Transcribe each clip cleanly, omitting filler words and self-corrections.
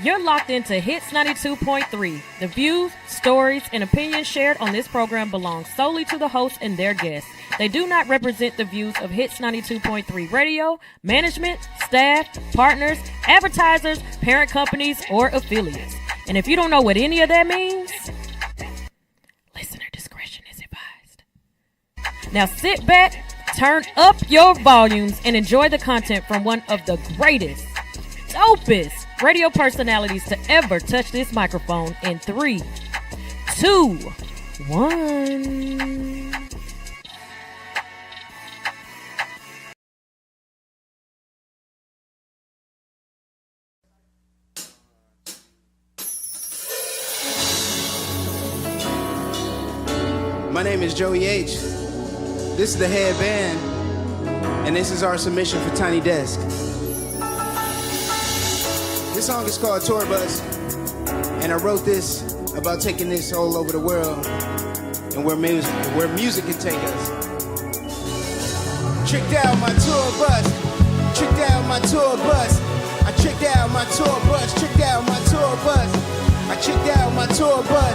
You're locked into Hits 92.3. The views, stories, and opinions shared on this program belong solely to the hosts and their guests. They do not represent the views of Hits 92.3 Radio, management, staff, partners, advertisers, parent companies, or affiliates. And if you don't know what any of that means, listener discretion is advised. Now sit back, turn up your volumes, and enjoy the content from one of the greatest, dopest radio personalities to ever touch this microphone in 3, 2, 1. My name is Joey H. This is the headband, and this is our submission for Tiny Desk. This song is called Tour Bus, and I wrote this about taking this all over the world and where music can take us. Tricked out my tour bus, tricked out my tour bus. I tricked out my tour bus, tricked out my tour bus. I tricked out my tour bus.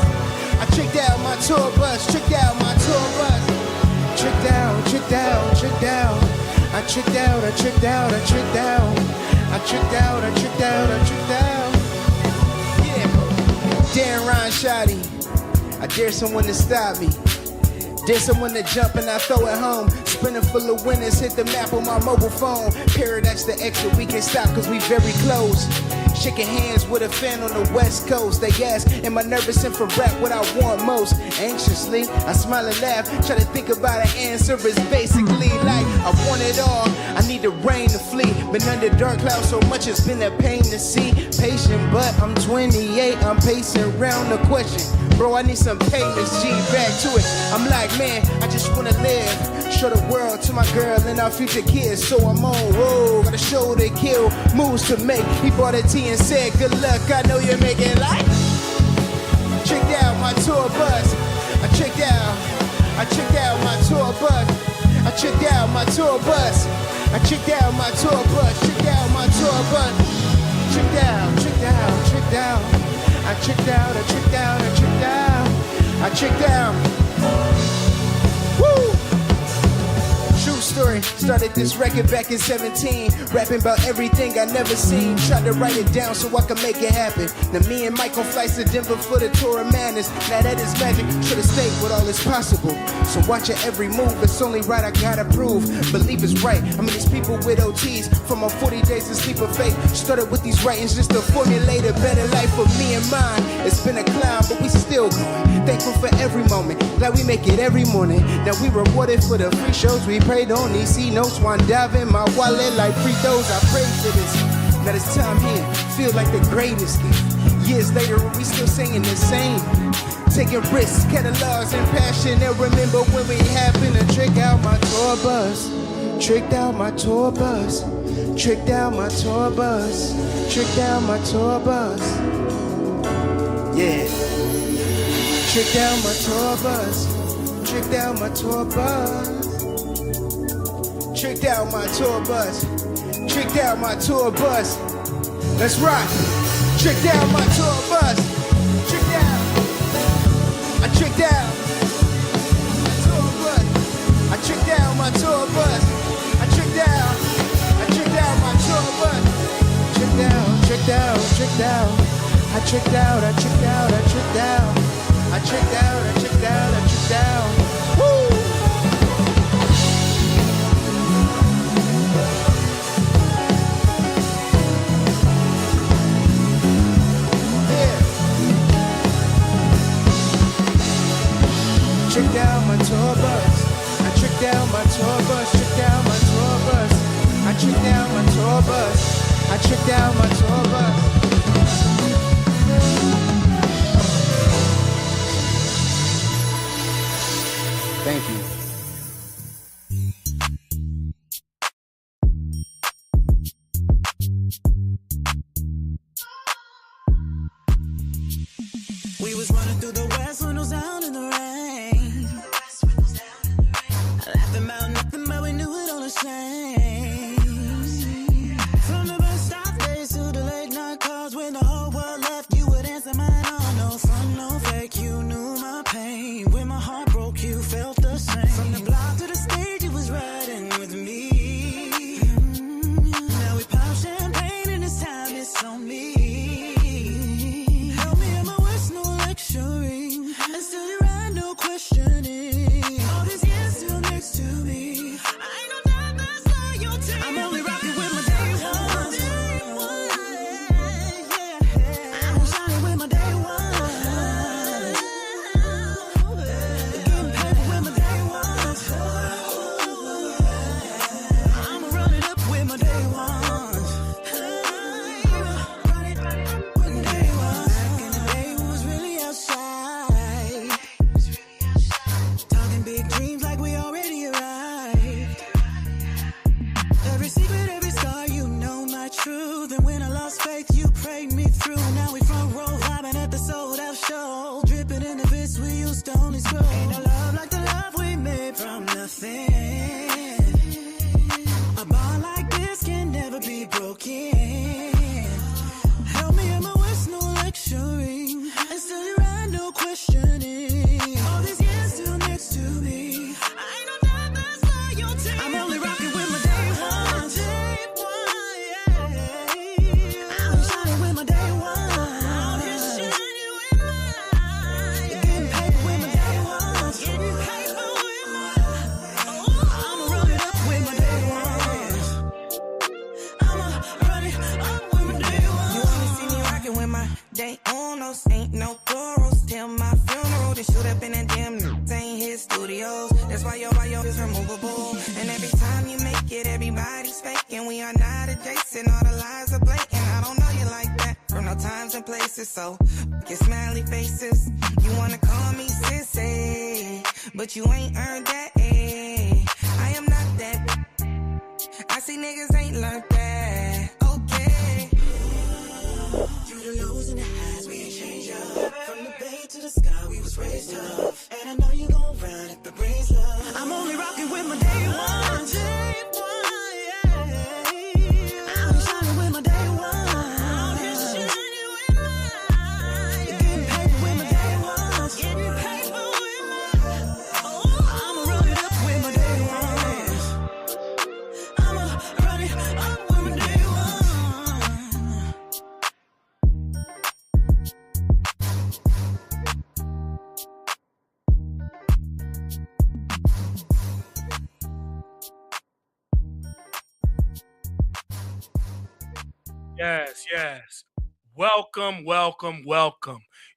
I tricked out my tour bus, tricked out my tour bus. Tricked out, tricked out, tricked out. I tricked out, I tricked out, I tricked out. I tricked out, I tricked out, I tricked out. Yeah. Darren Ryan Shoddy. I dare someone to stop me. Dare someone to jump and I throw it home. Spinning full of winners, hit the map on my mobile phone. Paradise the extra, we can stop cause we very close. Shaking hands with a fan on the west coast. They ask, am I nervous and for rap what I want most? Anxiously, I smile and laugh. Try to think about an answer. It's basically like, I want it all. I need the rain to flee. Been under dark clouds so much it's been a pain to see. Patient, but I'm 28. I'm pacing around the question. Bro, I need some payments, G, back to it. I'm like, man, I just wanna live. Show the world to my girl and our future kids. So I'm on road, got a show to kill, moves to make. He bought a tea and said, good luck, I know you're making life. Checked out my tour bus. I checked out my tour bus. I checked out my tour bus. I checked out my tour bus. Checked out my tour bus. Checked out, checked out, checked out. I checked out, I checked out, I checked out. I checked out. Woo! True story, started this record back in 17. Rapping about everything I never seen. Tried to write it down so I could make it happen. Now me and Mike on flights to Denver for the tour of madness. Now that is magic, should've stayed with all is possible. So watch your every move, it's only right, I gotta prove. Believe it's right, I mean these people with OTs. From my 40 days to sleep of faith. Started with these writings just to formulate a better life for me and mine. It's been a climb, but we still going. Thankful for every moment, glad we make it every morning. Now we rewarded for the free shows we prayed on. These C notes, one dive in my wallet like free throws. I prayed for this. Now this time here, feel like the greatest thing. Years later, we still singing the same. Taking risks, catalogs and passion. And remember when we happened to trick out my tour bus. Tricked out my tour bus. Tricked out my tour bus. Tricked out my tour bus. Yeah. Tricked out my tour bus. Tricked out my tour bus. Tricked out my tour bus. Tricked out my tour bus. Let's rock. Tricked out my tour bus. Tricked out. I tricked out my tour bus. I tricked out my tour bus. I tricked out. I tricked out my tour bus. Tricked out. Tricked out. Tricked out. I tricked out. I tricked out. I tricked out. I tricked out. I tricked out. I tricked out. Woo! Tricked out my tour bus. I tricked out my tour bus. Tricked out my tour bus. I tricked out my tour bus. I tricked out my tour bus. Thank you. We was running through the west windows down in the rain. Laughing about nothing, but we knew it all the same. From the bus stop days to the late night calls when the whole world with every scar, you know my truth. And when I lost faith, you prayed me through. Now we front row vibing at the sold out show. Dripping in the bits we used to only scroll. Ain't no love like the love we made from nothing. A bond like this can never be broken. Help me in my worst, no lecturing. And still you ride, no questioning. All these years still next to me. I ain't no doubt that's loyalty. I'm only rocking with my day one. Day one, yeah. I'm shining with my day one. Out here shining with mine. Getting paper with my day one. Getting paper with mine. I'ma run it up with my day one. I'ma run it up with my day one. You only see me rocking with my day unos. Ain't no plurals. Till my funeral. They shoot up in a damn ain't his studios. That's why your bio is removable. And every time you make it, everybody's faking. We are not adjacent. All the lies are blatant. I don't know you like that. From no times and places. So get smiley faces. You wanna call me sissy, but you ain't earned that. I am not that. I see niggas ain't learned that. Okay. Through the lows and the highs, we ain't changed up. From the bay to the sky, we was raised tough. And I know you gon' ride if the brains love. I'm only rocking with my day one. Day one, yeah. I'm shining with my day one. Out here shining with mine. Getting paper with my day one. Getting paper with mine. I'ma run it up with my day one. I'ma run it up with my day one. Yes. Welcome.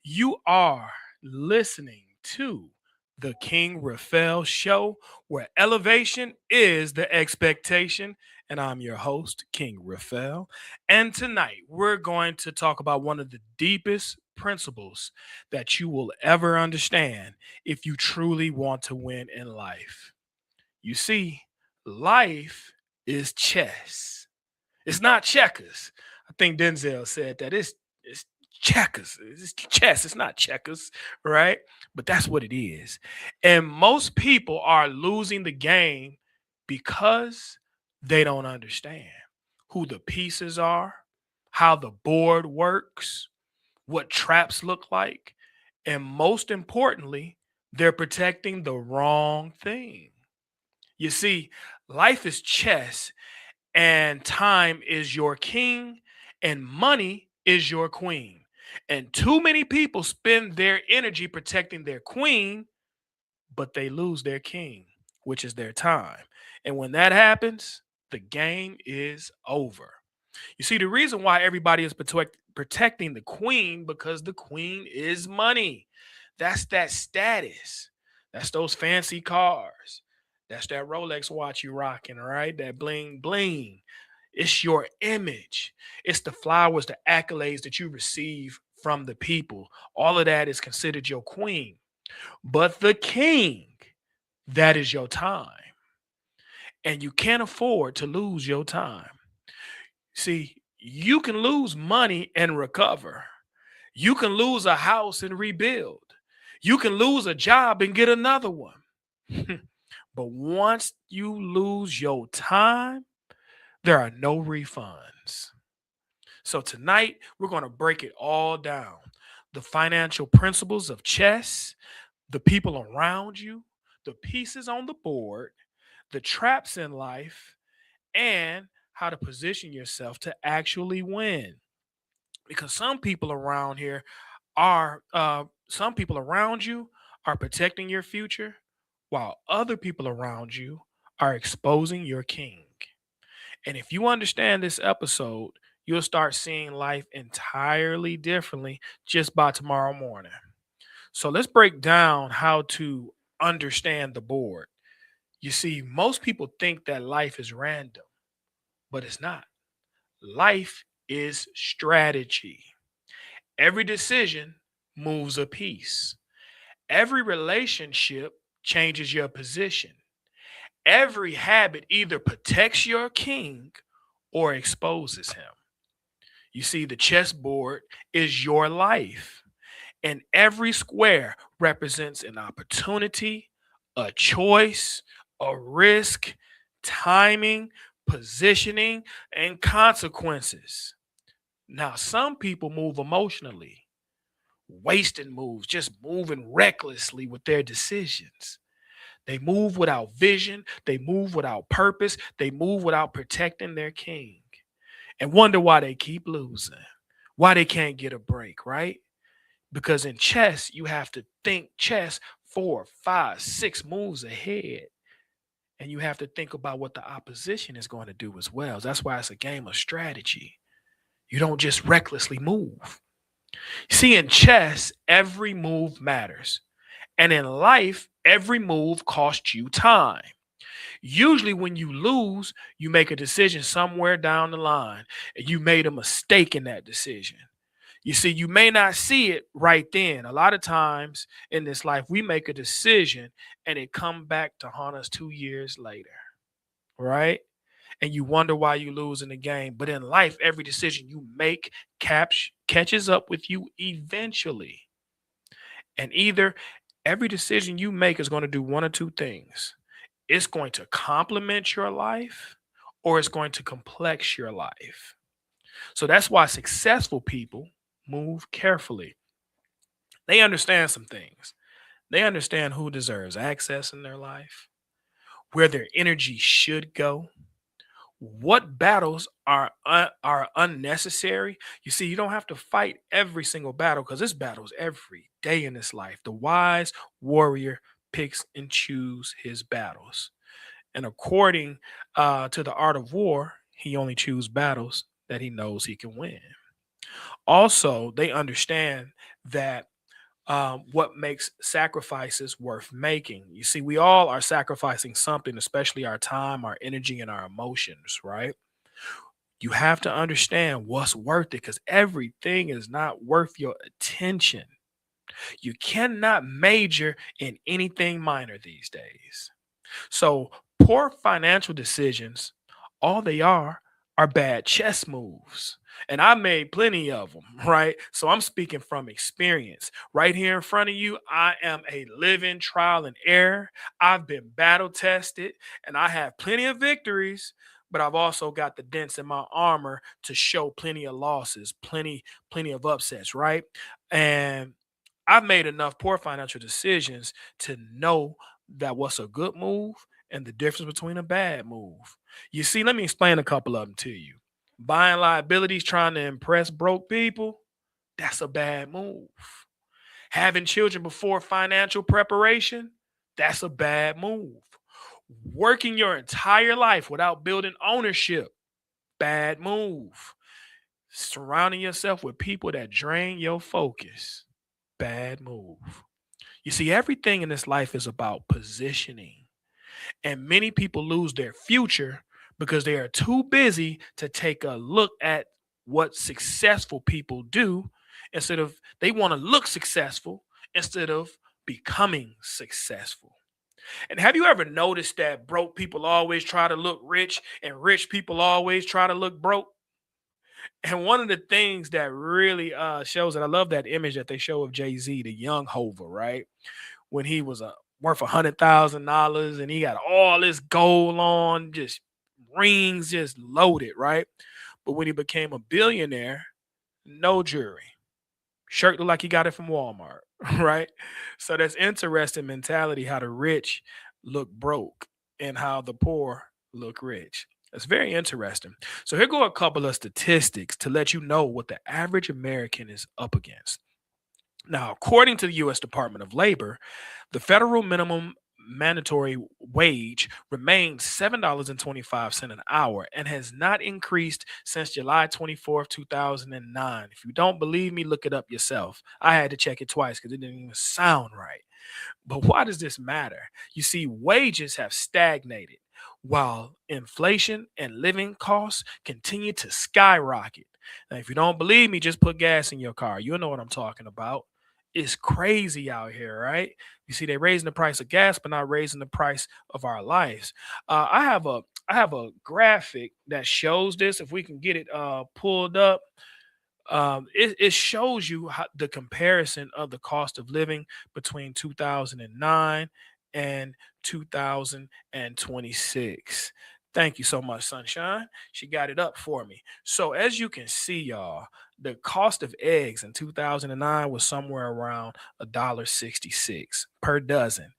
You are listening to the King Raphael Show, where elevation is the expectation. And I'm your host, King Raphael. And tonight we're going to talk about one of the deepest principles that you will ever understand if you truly want to win in life. You see, life is chess. It's not checkers. I think Denzel said that it's checkers. It's chess. It's not checkers, right? But that's what it is. And most people are losing the game because they don't understand who the pieces are, how the board works, what traps look like, and most importantly, they're protecting the wrong thing. You see, life is chess, and time is your king, and money is your queen. And too many people spend their energy protecting their queen, but they lose their king, which is their time. And when that happens, the game is over. You see, the reason why everybody is protecting the queen, because the queen is money. That's that status. That's those fancy cars. That's that Rolex watch you rocking, right? That bling bling. It's your image. It's the flowers, the accolades that you receive from the people. All of that is considered your queen. But the king, that is your time. And you can't afford to lose your time. See, you can lose money and recover. You can lose a house and rebuild. You can lose a job and get another one. But once you lose your time, there are no refunds. So tonight, we're going to break it all down. The financial principles of chess, the people around you, the pieces on the board, the traps in life, and how to position yourself to actually win. Because some people around you are protecting your future, while other people around you are exposing your king. And if you understand this episode, you'll start seeing life entirely differently just by tomorrow morning. So let's break down how to understand the board. You see, most people think that life is random, but it's not. Life is strategy. Every decision moves a piece. Every relationship changes your position. Every habit either protects your king or exposes him. You see, the chessboard is your life, and every square represents an opportunity, a choice, a risk, timing, positioning, and consequences. Now, some people move emotionally, wasting moves, just moving recklessly with their decisions. They move without vision, they move without purpose, they move without protecting their king, and wonder why they keep losing, why they can't get a break, right? Because in chess, you have to think chess 4, 5, 6 moves ahead. And you have to think about what the opposition is going to do as well. That's why it's a game of strategy. You don't just recklessly move. See, in chess, every move matters. And in life, every move costs you time. Usually, when you lose, you make a decision somewhere down the line and you made a mistake in that decision. You see, you may not see it right then. A lot of times in this life, we make a decision and it come back to haunt us 2 years later, right? And you wonder why you lose in the game. But in life, every decision you make catches up with you eventually. And either every decision you make is going to do one or two things. It's going to complement your life or it's going to complex your life. So that's why successful people move carefully. They understand some things. They understand who deserves access in their life, where their energy should go, what battles are unnecessary. You see, you don't have to fight every single battle because this battles every day in this life. The wise warrior picks and choose his battles. And according to the art of war, he only chooses battles that he knows he can win. Also, they understand that what makes sacrifices worth making. You see, we all are sacrificing something, especially our time, our energy, and our emotions, right? You have to understand what's worth it because everything is not worth your attention. You cannot major in anything minor these days. So, poor financial decisions, all they are bad chess moves. And I made plenty of them, right? So I'm speaking from experience. Right here in front of you, I am a living trial and error. I've been battle tested and I have plenty of victories, but I've also got the dents in my armor to show plenty of losses, plenty of upsets, right? And I've made enough poor financial decisions to know that what's a good move and the difference between a bad move. You see, let me explain a couple of them to you. Buying liabilities trying to impress broke people, that's a bad move. Having children before financial preparation, that's a bad move. Working your entire life without building ownership, bad move. Surrounding yourself with people that drain your focus, bad move. You see, everything in this life is about positioning. And many people lose their future because they are too busy to take a look at what successful people do instead of they want to look successful instead of becoming successful. And have you ever noticed that broke people always try to look rich and rich people always try to look broke? And one of the things that really shows it, I love that image that they show of Jay-Z, the young Hova, right? When he was worth $100,000 and he got all this gold on, just rings just loaded, right? But when he became a billionaire, no jewelry. Shirt looked like he got it from Walmart, right? So that's interesting mentality how the rich look broke and how the poor look rich. That's very interesting. So here go a couple of statistics to let you know what the average American is up against. Now, according to the U.S. Department of Labor, the federal minimum mandatory wage remains $7.25 an hour and has not increased since July 24th, 2009. If you don't believe me, look it up yourself. I had to check it twice because it didn't even sound right. But why does this matter? You see, wages have stagnated while inflation and living costs continue to skyrocket. Now, if you don't believe me, just put gas in your car. You'll know what I'm talking about. is crazy out here, right? You see, they're raising the price of gas, but not raising the price of our lives. I have a graphic that shows this. If we can get it pulled up, it shows you the comparison of the cost of living between 2009 and 2026. Thank you so much, Sunshine. She got it up for me. So as you can see, y'all, the cost of eggs in 2009 was somewhere around $1.66 per dozen.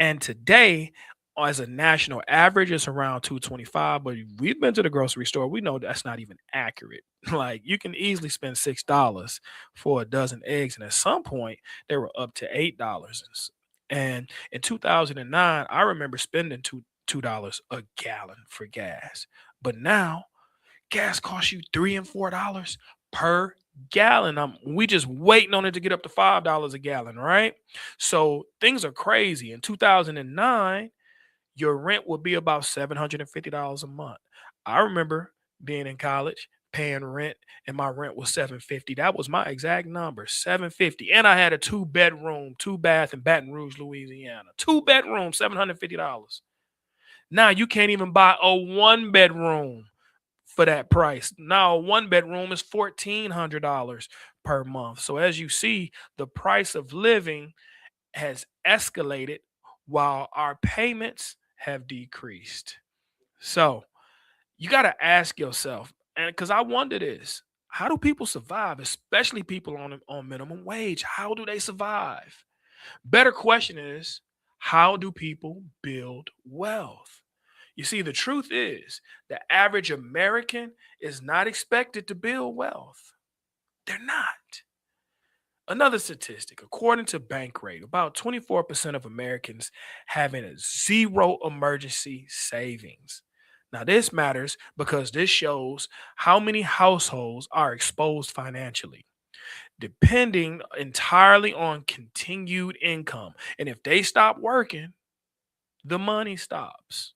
And today, as a national average, it's around 225. But we've been to the grocery store. We know that's not even accurate. Like you can easily spend $6 for a dozen eggs. And at some point, they were up to $8. And in 2009, I remember spending $2 a gallon for gas. But now gas costs you $3 and $4 per gallon. We just waiting on it to get up to $5 a gallon, right? So things are crazy. In 2009, your rent would be about $750 a month. I remember being in college, paying rent, and my rent was $750. That was my exact number, $750. And I had a two-bedroom, two-bath in Baton Rouge, Louisiana. Two-bedroom, $750. Now you can't even buy a one-bedroom for that price. Now, a one bedroom is $1,400 per month. So, as you see, the price of living has escalated while our payments have decreased. So, you got to ask yourself, and because I wonder this, how do people survive, especially people on minimum wage? How do they survive? Better question is, how do people build wealth? You see, the truth is, the average American is not expected to build wealth. They're not. Another statistic, according to Bankrate, about 24% of Americans having a zero emergency savings. Now, this matters because this shows how many households are exposed financially, depending entirely on continued income. And if they stop working, the money stops.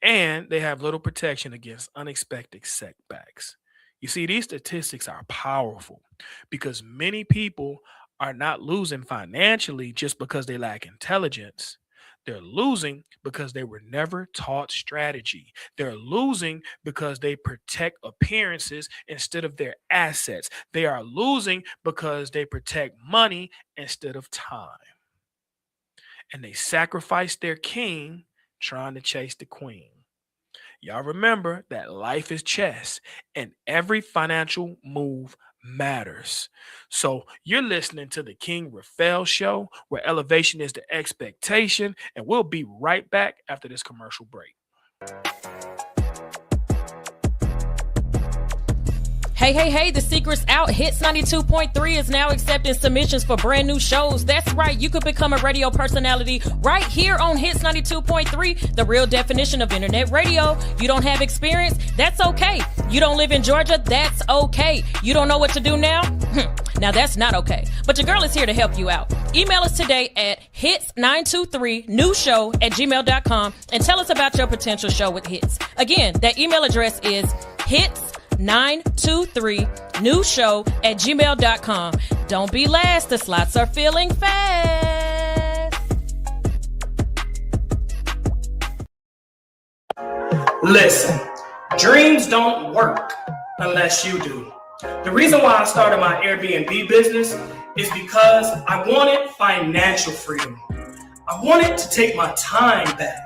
And they have little protection against unexpected setbacks. You see, these statistics are powerful because many people are not losing financially just because they lack intelligence. They're losing because they were never taught strategy. They're losing because they protect appearances instead of their assets. They are losing because they protect money instead of time. And they sacrifice their king trying to chase the queen. Y'all remember that life is chess and every financial move matters. So you're listening to the King Raphael Show, where elevation is the expectation, and we'll be right back after this commercial break. Hey, the secret's out. Hits 92.3 is now accepting submissions for brand new shows. That's right, you could become a radio personality right here on Hits 92.3, the real definition of internet radio. You don't have experience? That's okay. You don't live in Georgia? That's okay. You don't know what to do now? Now that's not okay. But your girl is here to help you out. Email us today at hits923newshow@gmail.com and tell us about your potential show with Hits. Again, that email address is hits923newshow@gmail.com. Don't be last. The slots are filling fast. Listen, dreams don't work unless you do. The reason why I started my Airbnb business is because I wanted financial freedom. I wanted to take my time back.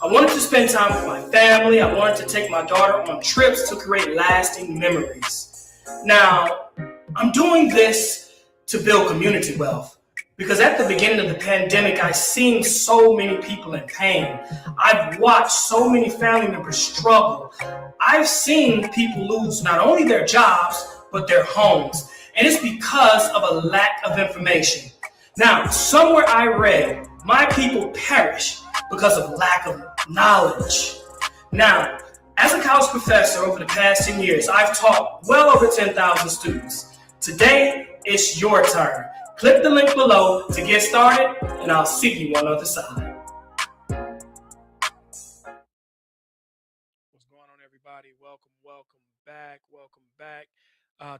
I wanted to spend time with my family. I wanted to take my daughter on trips to create lasting memories. Now, I'm doing this to build community wealth because at the beginning of the pandemic, I've seen so many people in pain. I've watched so many family members struggle. I've seen people lose not only their jobs, but their homes. And it's because of a lack of information. Now, somewhere I read, my people perish because of lack of knowledge. Now, as a college professor over the past 10 years, I've taught well over 10,000 students. Today, it's your turn. Click the link below to get started, and I'll see you on the other side. What's going on, everybody? Welcome back.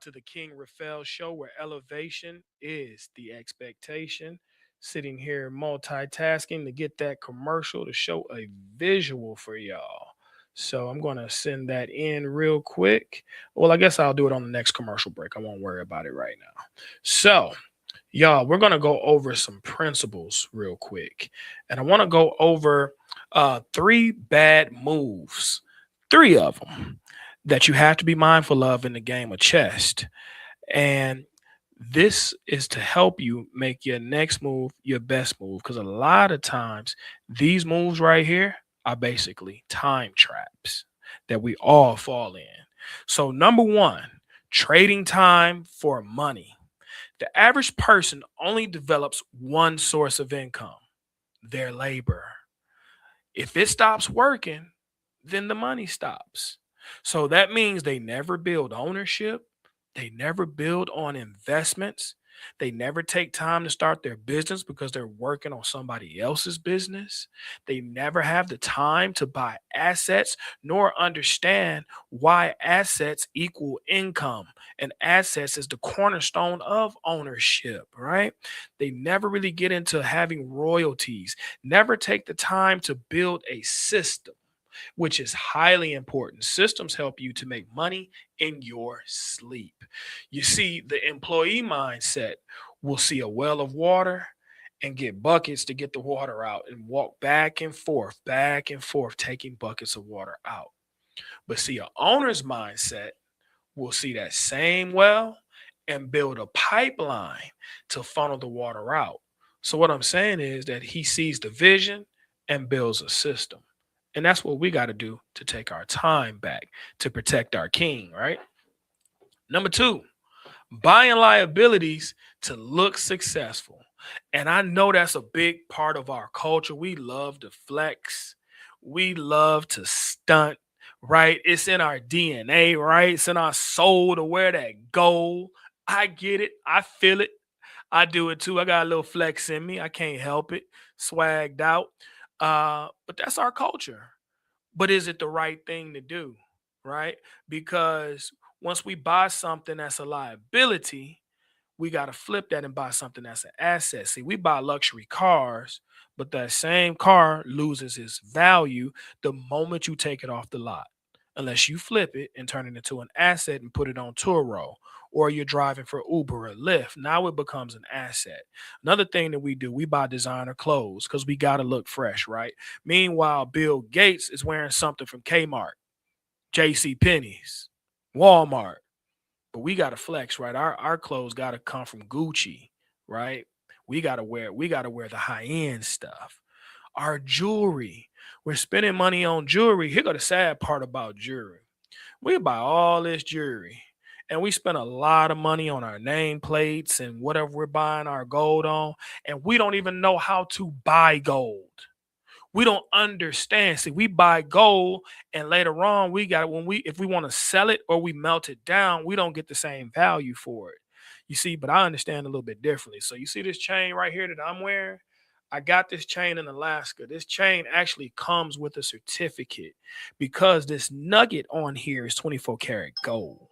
to the King Raphael Show, where elevation is the expectation. Sitting here multitasking to get that commercial to show a visual for y'all. So I'm going to send that in real quick. Well, I guess I'll do it on the next commercial break. I won't worry about it right now. So, y'all, we're going to go over some principles real quick. And I want to go over three bad moves, three of them that you have to be mindful of in the game of chess. And this is to help you make your next move your best move. Because a lot of times, these moves right here are basically time traps that we all fall in. So, number one, trading time for money. The average person only develops one source of income, their labor. If it stops working, then the money stops. So that means they never build ownership. They never build on investments. They never take time to start their business because they're working on somebody else's business. They never have the time to buy assets nor understand why assets equal income. And assets is the cornerstone of ownership, right? They never really get into having royalties, never take the time to build a system, which is highly important. Systems help you to make money in your sleep. You see, the employee mindset will see a well of water and get buckets to get the water out and walk back and forth, taking buckets of water out. But see, an owner's mindset will see that same well and build a pipeline to funnel the water out. So what I'm saying is that he sees the vision and builds a system. And that's what we got to do to take our time back to protect our king, right? Number two, buying liabilities to look successful. And I know that's a big part of our culture. We love to flex. We love to stunt, right? It's in our DNA, right? It's in our soul to wear that gold. I get it. I feel it. I do it too. I got a little flex in me. I can't help it. Swagged out. But that's our culture. But is it the right thing to do? Right? Because once we buy something that's a liability, we got to flip that and buy something that's an asset. See, we buy luxury cars, but that same car loses its value the moment you take it off the lot, unless you flip it and turn it into an asset and put it on Turo, or you're driving for Uber or Lyft. Now it becomes an asset. Another thing that we do, we buy designer clothes because we got to look fresh, right? Meanwhile, Bill Gates is wearing something from Kmart, JC Penney's, Walmart. But we gotta flex, right? Our clothes gotta come from Gucci, right? We gotta wear the high-end stuff. Our jewelry. We're spending money on jewelry. Here go the sad part about jewelry. We buy all this jewelry and we spend a lot of money on our nameplates and whatever we're buying our gold on, and we don't even know how to buy gold. We don't understand. See, we buy gold, and later on, we got if we want to sell it or we melt it down, we don't get the same value for it. You see, but I understand a little bit differently. So you see this chain right here that I'm wearing? I got this chain in Alaska. This chain actually comes with a certificate because this nugget on here is 24 karat gold.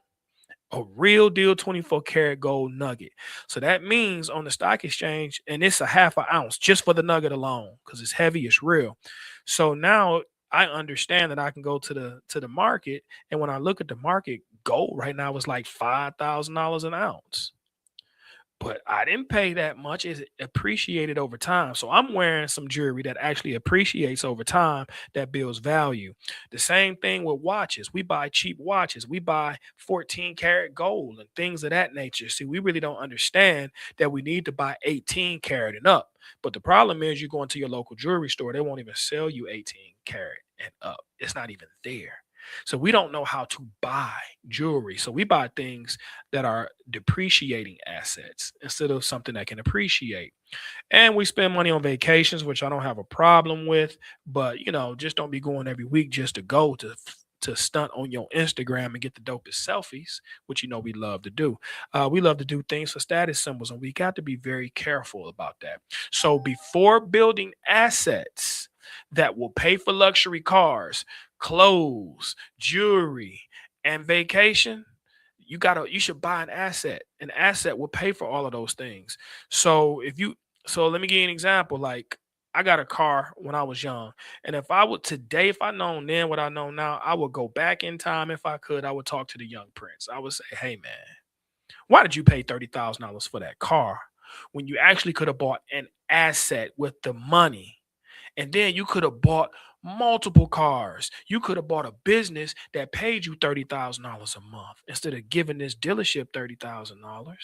A real deal 24 karat gold nugget. So that means on the stock exchange, and it's a half an ounce just for the nugget alone because it's heavy, it's real. So now I understand that I can go to the market, and when I look at the market, gold right now is like $5,000 an ounce. But I didn't pay that much. It's appreciated over time. So I'm wearing some jewelry that actually appreciates over time, that builds value. The same thing with watches. We buy cheap watches. We buy 14 karat gold and things of that nature. See, we really don't understand that we need to buy 18 karat and up. But the problem is you go into your local jewelry store, they won't even sell you 18 karat and up. It's not even there. So we don't know how to buy jewelry. So we buy things that are depreciating assets instead of something that can appreciate. And we spend money on vacations, which I don't have a problem with, but just don't be going every week just to go to stunt on your Instagram and get the dopest selfies, which we love to do. We love to do things for status symbols, and we got to be very careful about that. So before building assets that will pay for luxury cars, clothes, jewelry, and vacation, You should buy an asset. An asset will pay for all of those things. So let me give you an example. Like, I got a car when I was young, and if I would today, if I known then what I know now, I would go back in time. If I could, I would talk to the young prince. I would say, hey man, why did you pay $30,000 for that car when you actually could have bought an asset with the money? And then you could have bought multiple cars. You could have bought a business that paid you $30,000 a month instead of giving this dealership $30,000,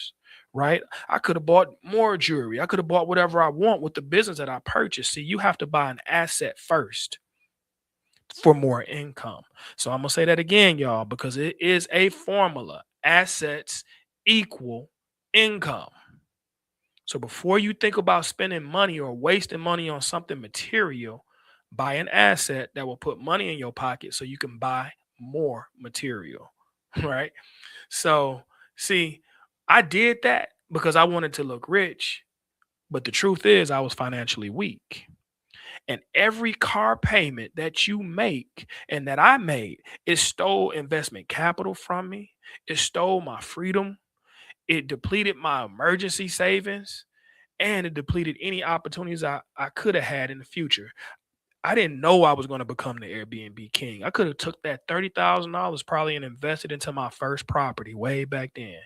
right? I could have bought more jewelry. I could have bought whatever I want with the business that I purchased. See, you have to buy an asset first for more income. So I'm going to say that again, y'all, because it is a formula. Assets equal income. So before you think about spending money or wasting money on something material, buy an asset that will put money in your pocket so you can buy more material, right? So, see, I did that because I wanted to look rich, but the truth is I was financially weak. And every car payment that you make and that I made, it stole investment capital from me. It stole my freedom. It depleted my emergency savings, and it depleted any opportunities I could have had in the future. I didn't know I was going to become the Airbnb king. I could have took that $30,000 probably and invested into my first property way back then.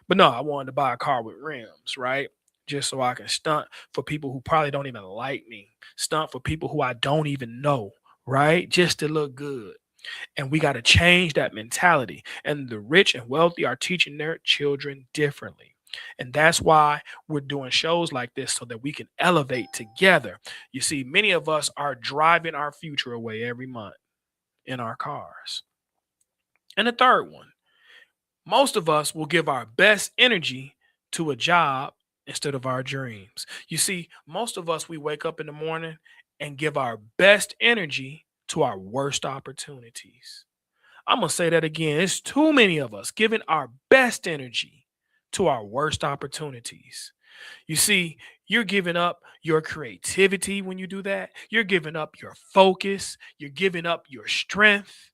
But no, I wanted to buy a car with rims, right? Just so I can stunt for people who probably don't even like me, stunt for people who I don't even know, right? Just to look good. And we got to change that mentality. And the rich and wealthy are teaching their children differently. And that's why we're doing shows like this so that we can elevate together. You see, many of us are driving our future away every month in our cars. And the third one, most of us will give our best energy to a job instead of our dreams. You see, most of us, we wake up in the morning and give our best energy to our worst opportunities. I'm going to say that again. It's too many of us giving our best energy to our worst opportunities. You see, you're giving up your creativity when you do that. You're giving up your focus. You're giving up your strength.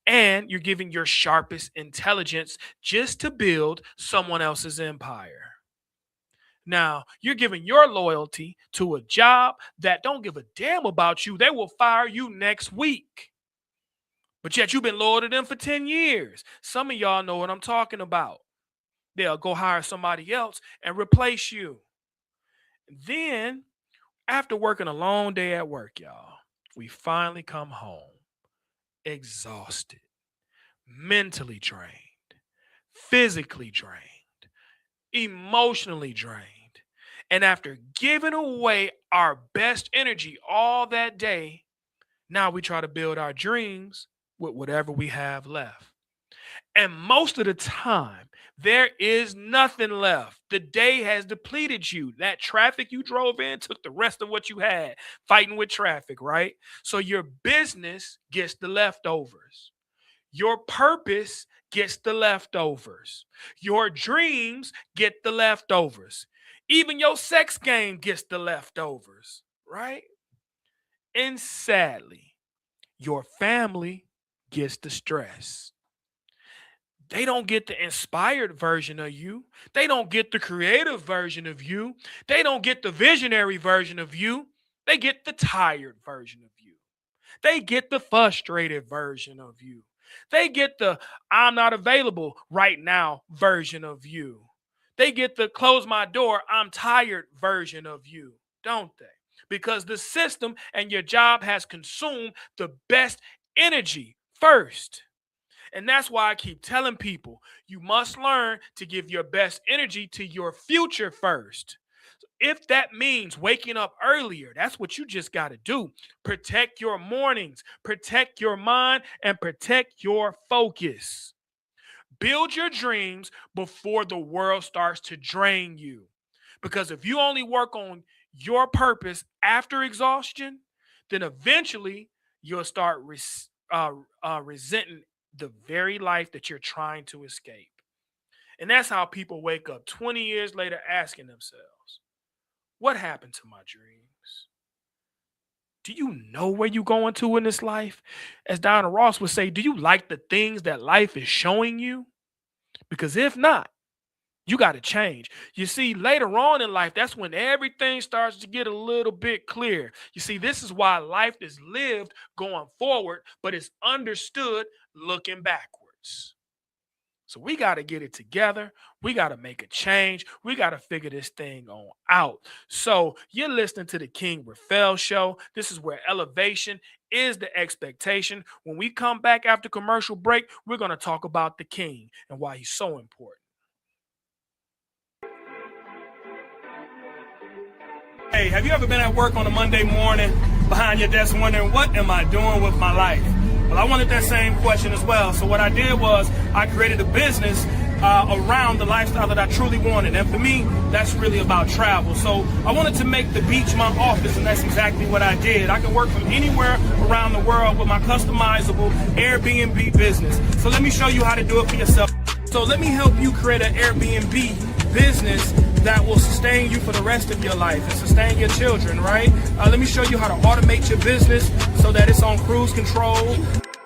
And you're giving your sharpest intelligence just to build someone else's empire. Now, you're giving your loyalty to a job that don't give a damn about you. They will fire you next week. But yet you've been loyal to them for 10 years. Some of y'all know what I'm talking about. They'll go hire somebody else and replace you. Then, after working a long day at work, y'all, we finally come home exhausted, mentally drained, physically drained, emotionally drained. And after giving away our best energy all that day, now we try to build our dreams with whatever we have left. And most of the time, there is nothing left. The day has depleted you. That traffic you drove in took the rest of what you had fighting with traffic, right? So your business gets the leftovers. Your purpose gets the leftovers. Your dreams get the leftovers. Even your sex game gets the leftovers, right? And sadly, your family gets the stress. They don't get the inspired version of you. They don't get the creative version of you. They don't get the visionary version of you. They get the tired version of you. They get the frustrated version of you. They get the I'm not available right now version of you. They get the close my door, I'm tired version of you, don't they? Because the system and your job has consumed the best energy first. And that's why I keep telling people you must learn to give your best energy to your future first. If that means waking up earlier, that's what you just got to do. Protect your mornings, protect your mind, and protect your focus. Build your dreams before the world starts to drain you. Because if you only work on your purpose after exhaustion, then eventually you'll start resenting the very life that you're trying to escape. And that's how people wake up 20 years later asking themselves, what happened to my dreams? Do you know where you're going to in this life? As Diana Ross would say, do you like the things that life is showing you? Because if not, you got to change. You see, later on in life, that's when everything starts to get a little bit clear. You see, this is why life is lived going forward, but it's understood looking backwards. So we got to get it together. We got to make a change. We got to figure this thing on out. So you're listening to the King Raphael Show. This is where elevation is the expectation. When we come back after commercial break, we're going to talk about the king and why he's so important. Hey, have you ever been at work on a Monday morning behind your desk wondering, what am I doing with my life? Well, I wanted that same question as well. So what I did was I created a business around the lifestyle that I truly wanted. And for me, that's really about travel. So I wanted to make the beach my office, and that's exactly what I did. I can work from anywhere around the world with my customizable Airbnb business. So let me show you how to do it for yourself. So let me help you create an Airbnb business that will sustain you for the rest of your life and sustain your children, right? Let me show you how to automate your business so that it's on cruise control.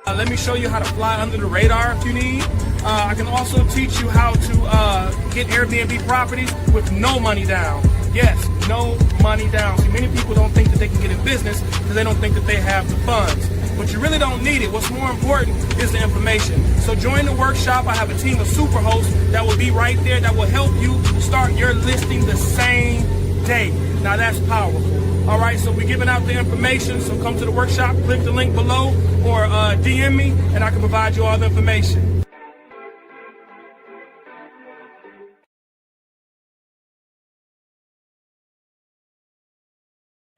Let me show you how to fly under the radar if you need. I can also teach you how to get Airbnb properties with no money down. Yes, no money down. See, many people don't think that they can get in business because they don't think that they have the funds. But you really don't need it. What's more important is the information. So join the workshop. I have a team of super hosts that will be right there that will help you start your listing the same day. Now that's powerful. All right, so we're giving out the information. So come to the workshop, click the link below, or DM me, and I can provide you all the information.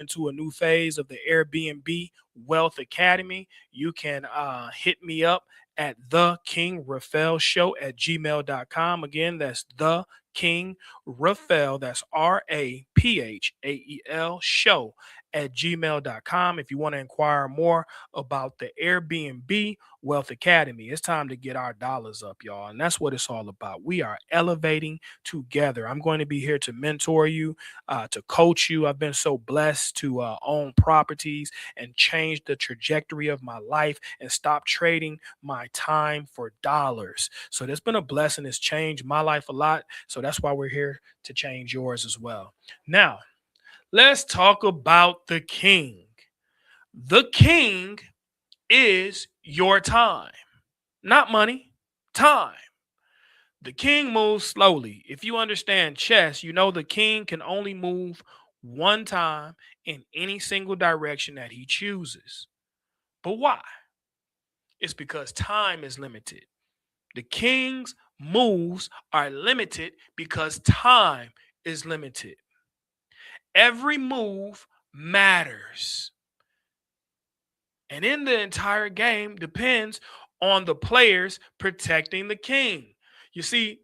Into a new phase of the Airbnb Wealth Academy, you can hit me up at the King Raphael Show at gmail.com. Again, that's the King Raphael, that's RAPHAEL show at gmail.com. If you want to inquire more about the Airbnb Wealth Academy, it's time to get our dollars up, y'all. And that's what it's all about. We are elevating together. I'm going to be here to mentor you, to coach you. I've been so blessed to own properties and change the trajectory of my life and stop trading my time for dollars. So that's been a blessing. It's changed my life a lot. So that's why we're here to change yours as well. Now, let's talk about the king. The king is your time, not money, time. The king moves slowly. If you understand chess, you know the king can only move one time in any single direction that he chooses. But why? It's because time is limited. The king's moves are limited because time is limited. Every move matters. And in the entire game depends on the players protecting the king. You see,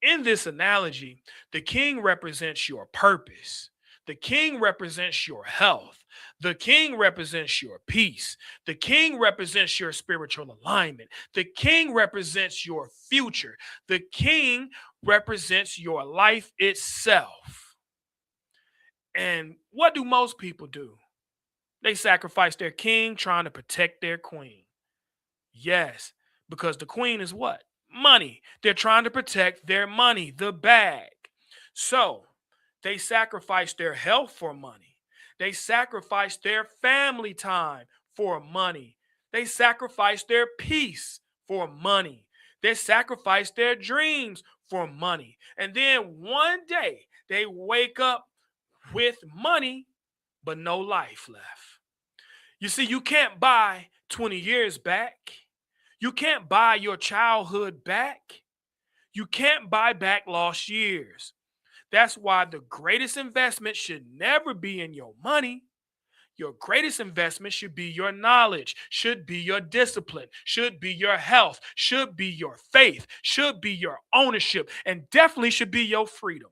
in this analogy, the king represents your purpose. The king represents your health. The king represents your peace. The king represents your spiritual alignment. The king represents your future. The king represents your life itself. And what do most people do? They sacrifice their king trying to protect their queen. Yes, because the queen is what? Money. They're trying to protect their money, the bag. So they sacrifice their health for money. They sacrifice their family time for money. They sacrifice their peace for money. They sacrifice their dreams for money. And then one day they wake up with money, but no life left. You see, you can't buy 20 years back. You can't buy your childhood back. You can't buy back lost years. That's why the greatest investment should never be in your money. Your greatest investment should be your knowledge, should be your discipline, should be your health, should be your faith, should be your ownership, and definitely should be your freedom.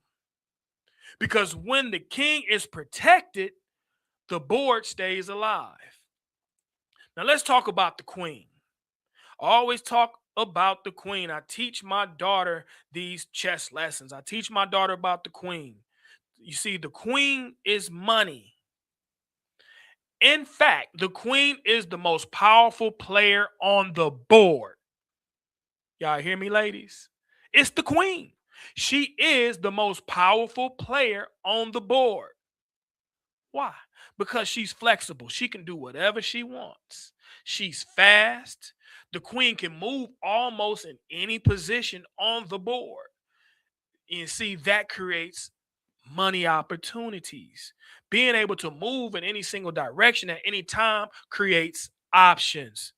Because when the king is protected, the board stays alive. Now let's talk about the queen. I always talk about the queen. I teach my daughter these chess lessons. I teach my daughter about the queen. You see, the queen is money. In fact, the queen is the most powerful player on the board. Y'all hear me, ladies? It's the queen. She is the most powerful player on the board. Why? Because she's flexible. She can do whatever she wants. She's fast. The queen can move almost in any position on the board. And see, that creates money opportunities. Being able to move in any single direction at any time creates options.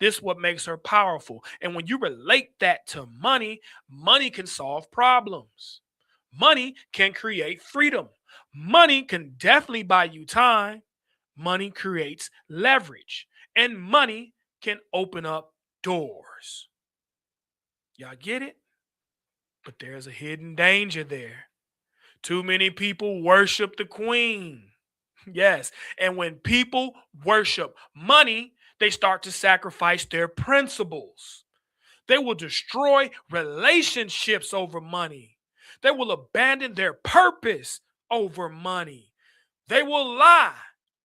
This is what makes her powerful. And when you relate that to money, money can solve problems. Money can create freedom. Money can definitely buy you time. Money creates leverage. And money can open up doors. Y'all get it? But there's a hidden danger there. Too many people worship the queen. Yes. And when people worship money, they start to sacrifice their principles. They will destroy relationships over money. They will abandon their purpose over money. They will lie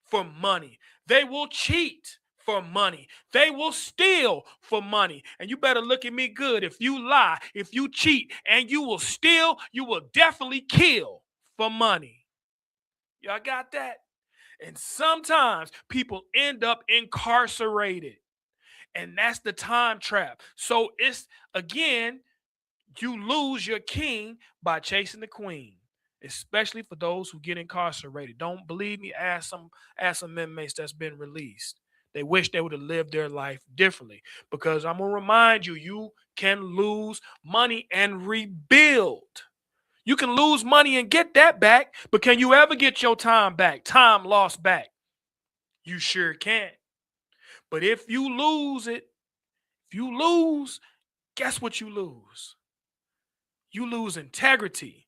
for money. They will cheat for money. They will steal for money. And you better look at me good. If you lie, if you cheat, and you will steal, you will definitely kill for money. Y'all got that? And sometimes people end up incarcerated. And that's the time trap. So it's, again, you lose your king by chasing the queen, especially for those who get incarcerated. Don't believe me? Ask some inmates that's been released. They wish they would have lived their life differently, because I'm going to remind you, you can lose money and rebuild. You can lose money and get that back, but can you ever get your time back? Time lost back? You sure can. But if you lose it, guess what you lose? You lose integrity.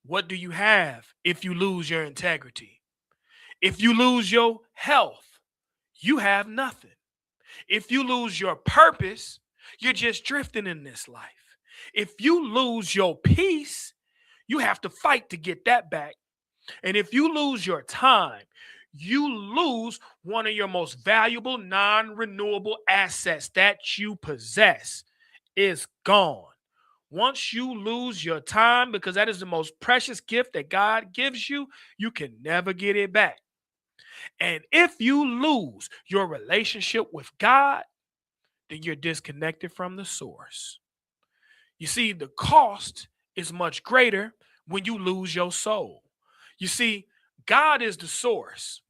What do you have if you lose your integrity? If you lose your health, you have nothing. If you lose your purpose, you're just drifting in this life. If you lose your peace, you have to fight to get that back. And if you lose your time, you lose one of your most valuable non-renewable assets that you possess. Is gone. Once you lose your time, because that is the most precious gift that God gives you, you can never get it back. And if you lose your relationship with God, then you're disconnected from the source. You see, the cost is much greater when you lose your soul. You see, God is the source.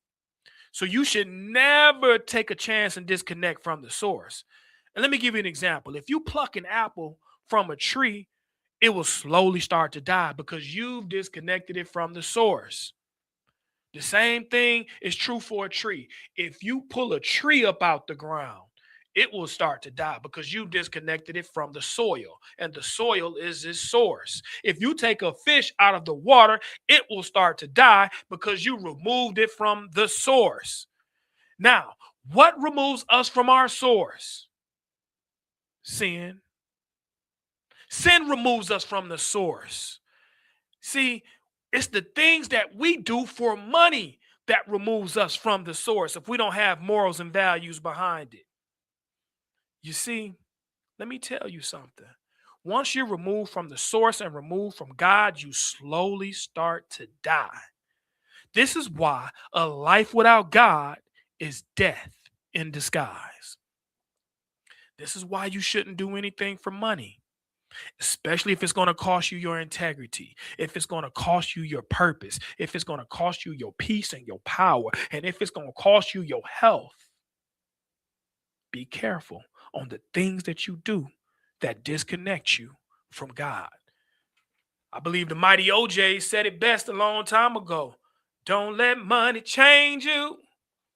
So you should never take a chance and disconnect from the source. And let me give you an example. If you pluck an apple from a tree, it will slowly start to die because you've disconnected it from the source. The same thing is true for a tree. If you pull a tree up out the ground, it will start to die because you disconnected it from the soil, and the soil is its source. If you take a fish out of the water, it will start to die because you removed it from the source. Now, what removes us from our source? Sin. Sin removes us from the source. See, it's the things that we do for money that removes us from the source if we don't have morals and values behind it. You see, let me tell you something. Once you're removed from the source and removed from God, you slowly start to die. This is why a life without God is death in disguise. This is why you shouldn't do anything for money, especially if it's going to cost you your integrity, if it's going to cost you your purpose, if it's going to cost you your peace and your power, and if it's going to cost you your health. Be careful on the things that you do that disconnect you from God. I believe the mighty OJ said it best a long time ago. Don't let money change you.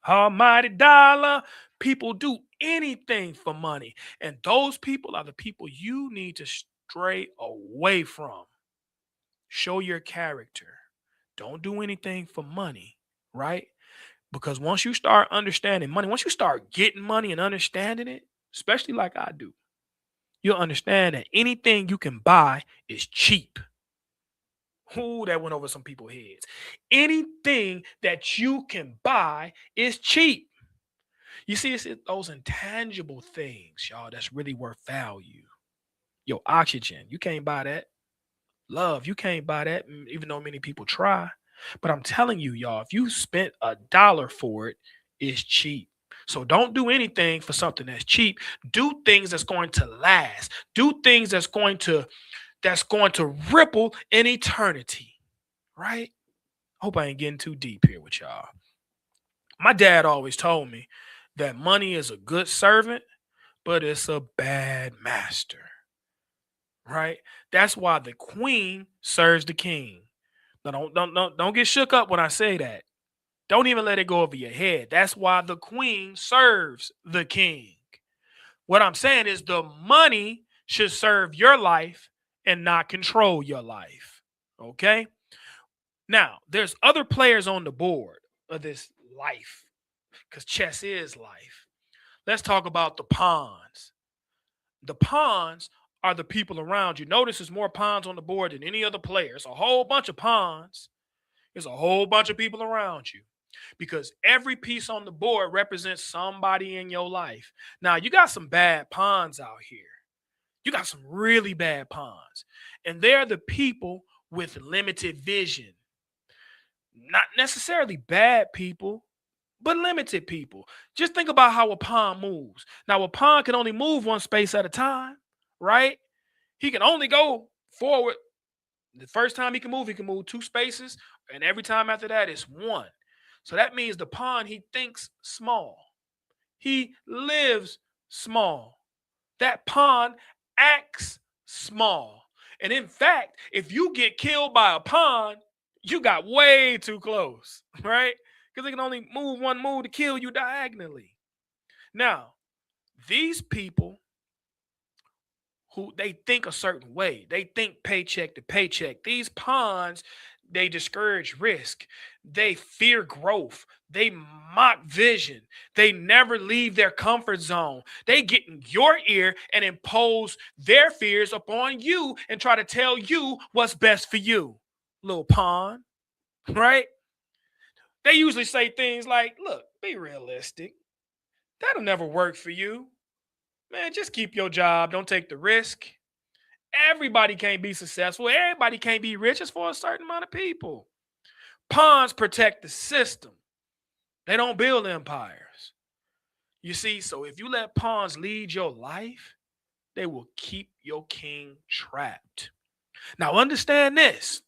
Almighty dollar. People do anything for money. And those people are the people you need to stray away from. Show your character. Don't do anything for money, right? Because once you start understanding money, once you start getting money and understanding it, especially like I do, you'll understand that anything you can buy is cheap. Ooh, that went over some people's heads. Anything that you can buy is cheap. You see, it's those intangible things, y'all, that's really worth value. Your oxygen, you can't buy that. Love, you can't buy that, even though many people try. But I'm telling you, y'all, if you spent $1 for it, it's cheap. So don't do anything for something that's cheap. Do things that's going to last. Do things that's going to ripple in eternity. Right? Hope I ain't getting too deep here with y'all. My dad always told me that money is a good servant, but it's a bad master. Right? That's why the queen serves the king. Now, don't get shook up when I say that. Don't even let it go over your head. That's why the queen serves the king. What I'm saying is the money should serve your life and not control your life. Okay? Now, there's other players on the board of this life because chess is life. Let's talk about the pawns. The pawns are the people around you. Notice there's more pawns on the board than any other player. It's a whole bunch of pawns. There's a whole bunch of people around you because every piece on the board represents somebody in your life. Now, you got some bad pawns out here. You got some really bad pawns. And they're the people with limited vision. Not necessarily bad people, but limited people. Just think about how a pawn moves. Now, a pawn can only move one space at a time, right? He can only go forward. The first time he can move 2 spaces, and every time after that, it's 1. So that means the pawn, he thinks small. He lives small. That pawn acts small. And in fact, if you get killed by a pawn, you got way too close, right? Because they can only move 1 move to kill you diagonally. Now, these people who they think a certain way, they think paycheck to paycheck. These pawns, they discourage risk. They fear growth. They mock vision. They never leave their comfort zone. They get in your ear and impose their fears upon you and try to tell you what's best for you, little pawn, right? They usually say things like, look, be realistic. That'll never work for you. Man, just keep your job. Don't take the risk. Everybody can't be successful. Everybody can't be rich. It's for a certain amount of people. Pawns protect the system. They don't build empires. You see, so if you let pawns lead your life, they will keep your king trapped. Now, understand this.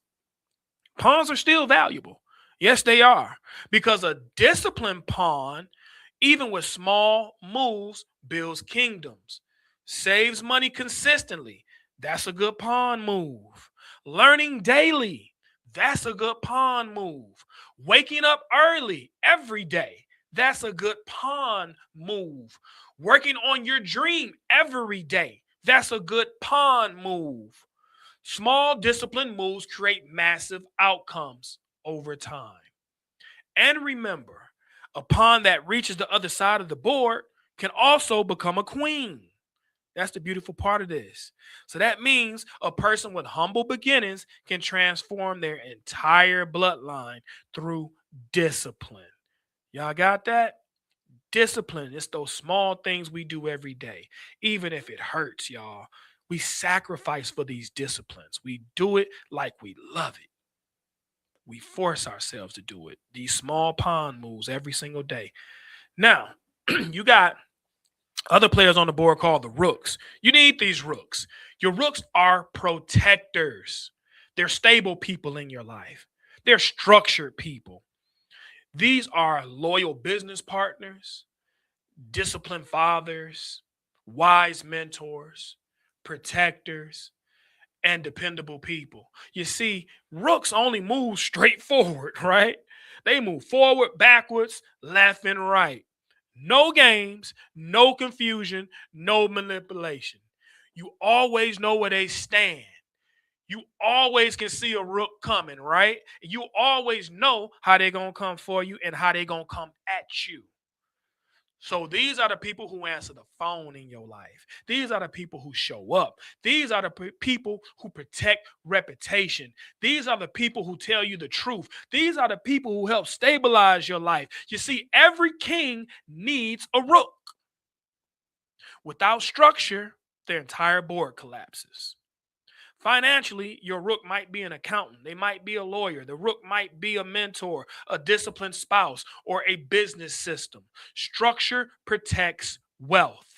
Pawns are still valuable. Yes, they are. Because a disciplined pawn, even with small moves, builds kingdoms, saves money consistently. That's a good pawn move. Learning daily. That's a good pawn move. Waking up early every day. That's a good pawn move. Working on your dream every day. That's a good pawn move. Small disciplined moves create massive outcomes over time. And remember, a pawn that reaches the other side of the board can also become a queen. That's the beautiful part of this. So that means a person with humble beginnings can transform their entire bloodline through discipline. Y'all got that? Discipline. It's those small things we do every day, even if it hurts, y'all. We sacrifice for these disciplines. We do it like we love it. We force ourselves to do it. These small pawn moves every single day. Now, you got other players on the board called the rooks. You need these rooks. Your rooks are protectors. They're stable people in your life. They're structured people. These are loyal business partners, disciplined fathers, wise mentors, protectors, and dependable people. You see, rooks only move straight forward, right? They move forward, backwards, left, and right. No games, no confusion, no manipulation. You always know where they stand. You always can see a rook coming, right? You always know how they're going to come for you and how they're going to come at you. So these are the people who answer the phone in your life. These are the people who show up. These are the people who protect reputation. These are the people who tell you the truth. These are the people who help stabilize your life. You see, every king needs a rook. Without structure, their entire board collapses. Financially, your rook might be an accountant. They might be a lawyer. The rook might be a mentor, a disciplined spouse, or a business system. Structure protects wealth.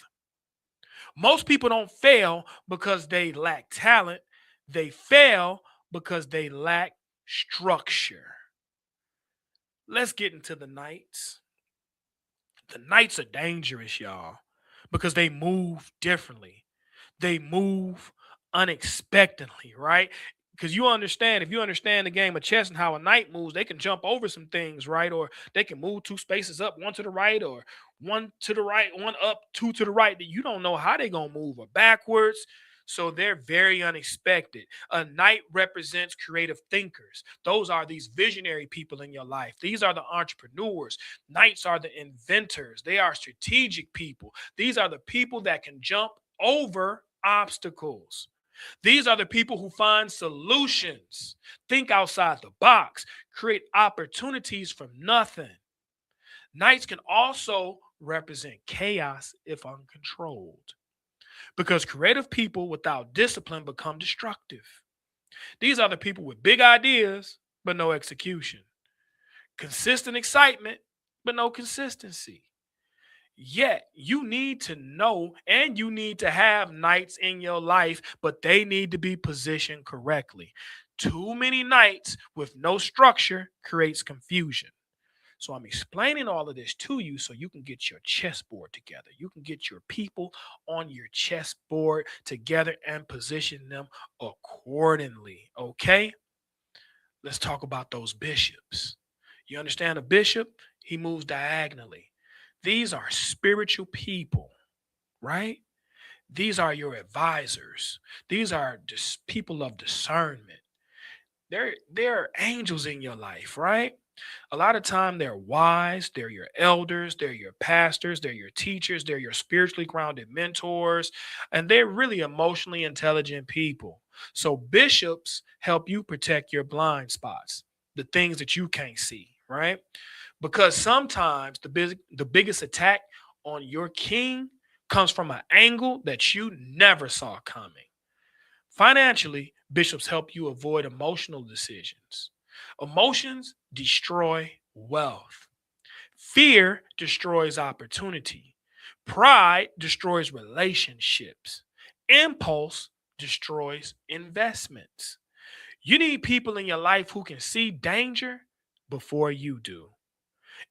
Most people don't fail because they lack talent. They fail because they lack structure. Let's get into the knights. The knights are dangerous, y'all, because they move differently. They move unexpectedly, right? Because you understand, if you understand the game of chess and how a knight moves, they can jump over some things, right? Or they can move two spaces up, one to the right, or one to the right, one up, two to the right. That you don't know how they're gonna move or backwards. So they're very unexpected. A knight represents creative thinkers. Those are these visionary people in your life. These are the entrepreneurs. Knights are the inventors. They are strategic people. These are the people that can jump over obstacles. These are the people who find solutions, think outside the box, create opportunities from nothing. Knights can also represent chaos if uncontrolled, because creative people without discipline become destructive. These are the people with big ideas, but no execution, consistent excitement, but no consistency. Yet you need to know and you need to have knights in your life, but they need to be positioned correctly. Too many knights with no structure creates confusion. So I'm explaining all of this to you so you can get your chessboard together. You can get your people on your chessboard together and position them accordingly. Okay? Let's talk about those bishops. You understand a bishop? He moves diagonally. These are spiritual people, right? These are your advisors. These are just people of discernment. They're angels in your life, right? A lot of time they're wise, they're your elders, they're your pastors, they're your teachers, they're your spiritually grounded mentors, and they're really emotionally intelligent people. So bishops help you protect your blind spots, the things that you can't see, right? Because sometimes the biggest attack on your king comes from an angle that you never saw coming. Financially, bishops help you avoid emotional decisions. Emotions destroy wealth. Fear destroys opportunity. Pride destroys relationships. Impulse destroys investments. You need people in your life who can see danger before you do.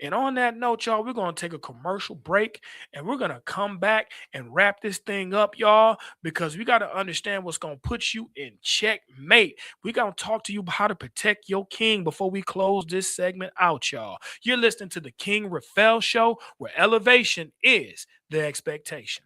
And on that note, y'all, we're going to take a commercial break and we're going to come back and wrap this thing up, y'all, because we got to understand what's going to put you in checkmate. We're going to talk to you about how to protect your king before we close this segment out, y'all. You're listening to the King Raphael Show, where elevation is the expectation.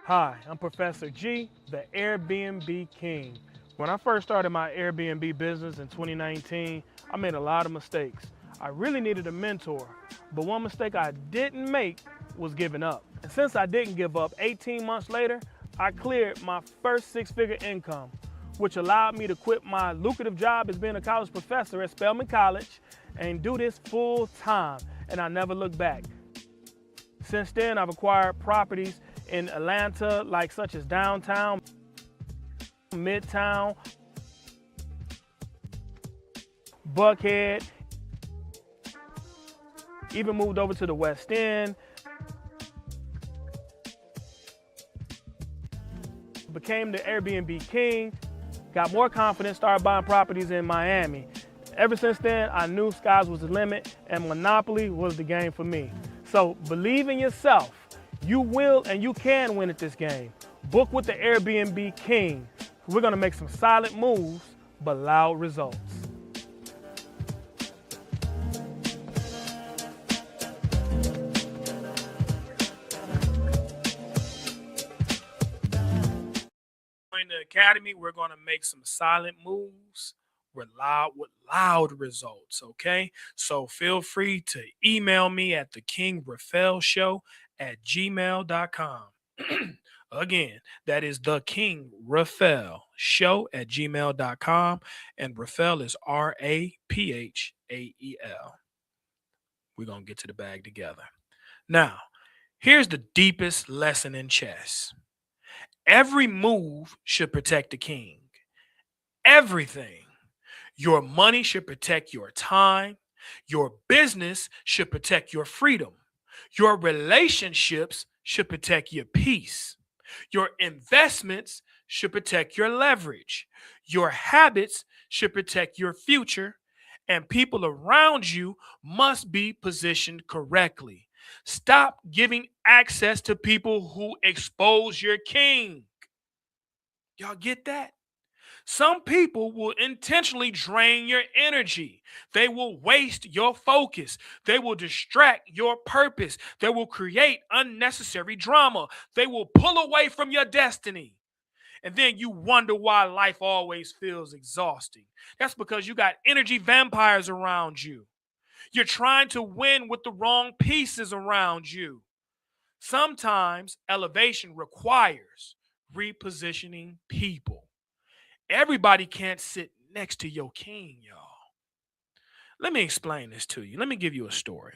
Hi, I'm Professor G, the Airbnb King. When I first started my Airbnb business in 2019, I made a lot of mistakes. I really needed a mentor, but one mistake I didn't make was giving up. And since I didn't give up, 18 months later, I cleared my first six-figure income, which allowed me to quit my lucrative job as being a college professor at Spelman College and do this full time, and I never looked back. Since then, I've acquired properties in Atlanta, like such as downtown, Midtown, Buckhead, even moved over to the West End, became the Airbnb King, got more confidence, started buying properties in Miami. Ever since then, I knew skies was the limit and Monopoly was the game for me. So believe in yourself. You will and you can win at this game. Book with the Airbnb King. We're gonna make some silent moves, but loud results. In the academy, we're gonna make some silent moves with loud results, okay? So feel free to email me at thekingraphaelshow@gmail.com. Again, that is thekingraphaelshow@gmail.com, and Raphael is Raphael. We're going to get to the bag together. Now, here's the deepest lesson in chess. Every move should protect the king. Everything. Your money should protect your time. Your business should protect your freedom. Your relationships should protect your peace. Your investments should protect your leverage. Your habits should protect your future. And people around you must be positioned correctly. Stop giving access to people who expose your king. Y'all get that? Some people will intentionally drain your energy. They will waste your focus. They will distract your purpose. They will create unnecessary drama. They will pull away from your destiny. And then you wonder why life always feels exhausting. That's because you got energy vampires around you. You're trying to win with the wrong pieces around you. Sometimes elevation requires repositioning people. Everybody can't sit next to your king, y'all. Let me explain this to you. Let me give you a story.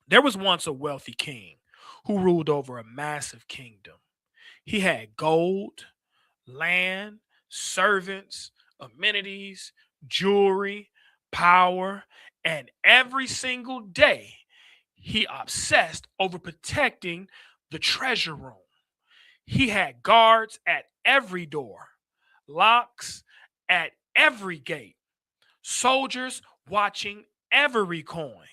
There was once a wealthy king who ruled over a massive kingdom. He had gold, land, servants, amenities, jewelry, power, and every single day he obsessed over protecting the treasure room. He had guards at every door, locks at every gate, soldiers watching every coin.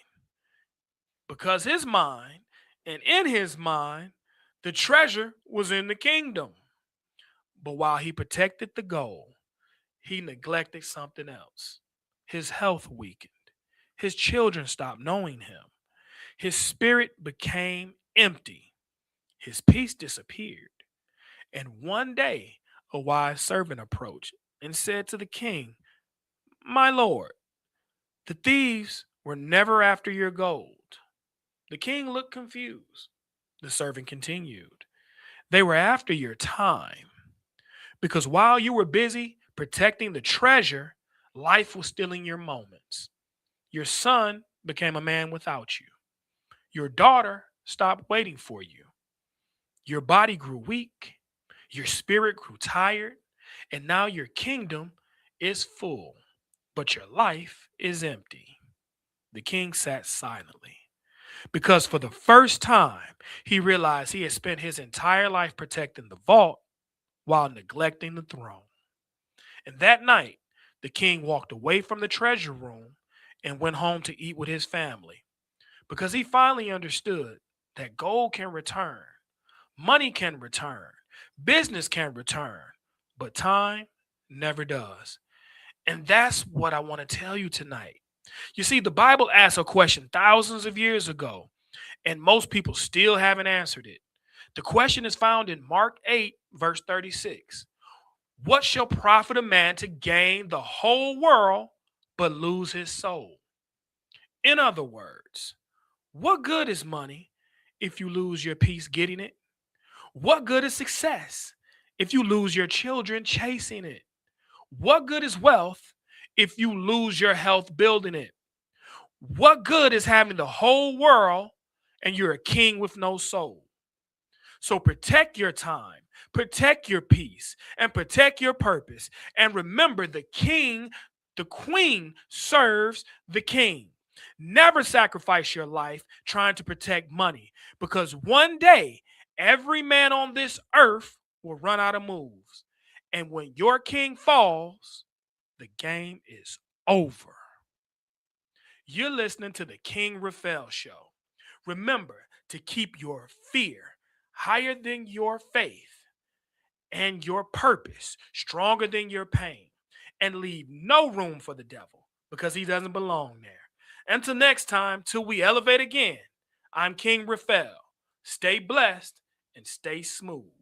Because his mind, and in his mind, the treasure was in the kingdom. But while he protected the gold, he neglected something else. His health weakened. His children stopped knowing him. His spirit became empty. His peace disappeared. And one day, a wise servant approached and said to the king, "My lord, the thieves were never after your gold." The king looked confused. The servant continued, "They were after your time. Because while you were busy protecting the treasure, life was stealing your moments. Your son became a man without you. Your daughter stopped waiting for you. Your body grew weak. Your spirit grew tired. And now your kingdom is full, but your life is empty." The king sat silently because for the first time, he realized he had spent his entire life protecting the vault while neglecting the throne. And that night, the king walked away from the treasure room and went home to eat with his family because he finally understood that gold can return, money can return, business can return, but time never does. And that's what I want to tell you tonight. You see, the Bible asks a question thousands of years ago, and most people still haven't answered it. The question is found in Mark 8, verse 36. What shall profit a man to gain the whole world but lose his soul? In other words, what good is money if you lose your peace getting it? What good is success if you lose your children chasing it? What good is wealth if you lose your health building it? What good is having the whole world and you're a king with no soul? So protect your time, protect your peace, and protect your purpose. And remember, the king, the queen serves the king. Never sacrifice your life trying to protect money because one day every man on this earth will run out of moves. And when your king falls, the game is over. You're listening to the King Raphael Show. Remember to keep your fear higher than your faith and your purpose stronger than your pain, and leave no room for the devil because he doesn't belong there. Until next time, till we elevate again, I'm King Raphael. Stay blessed and stay smooth.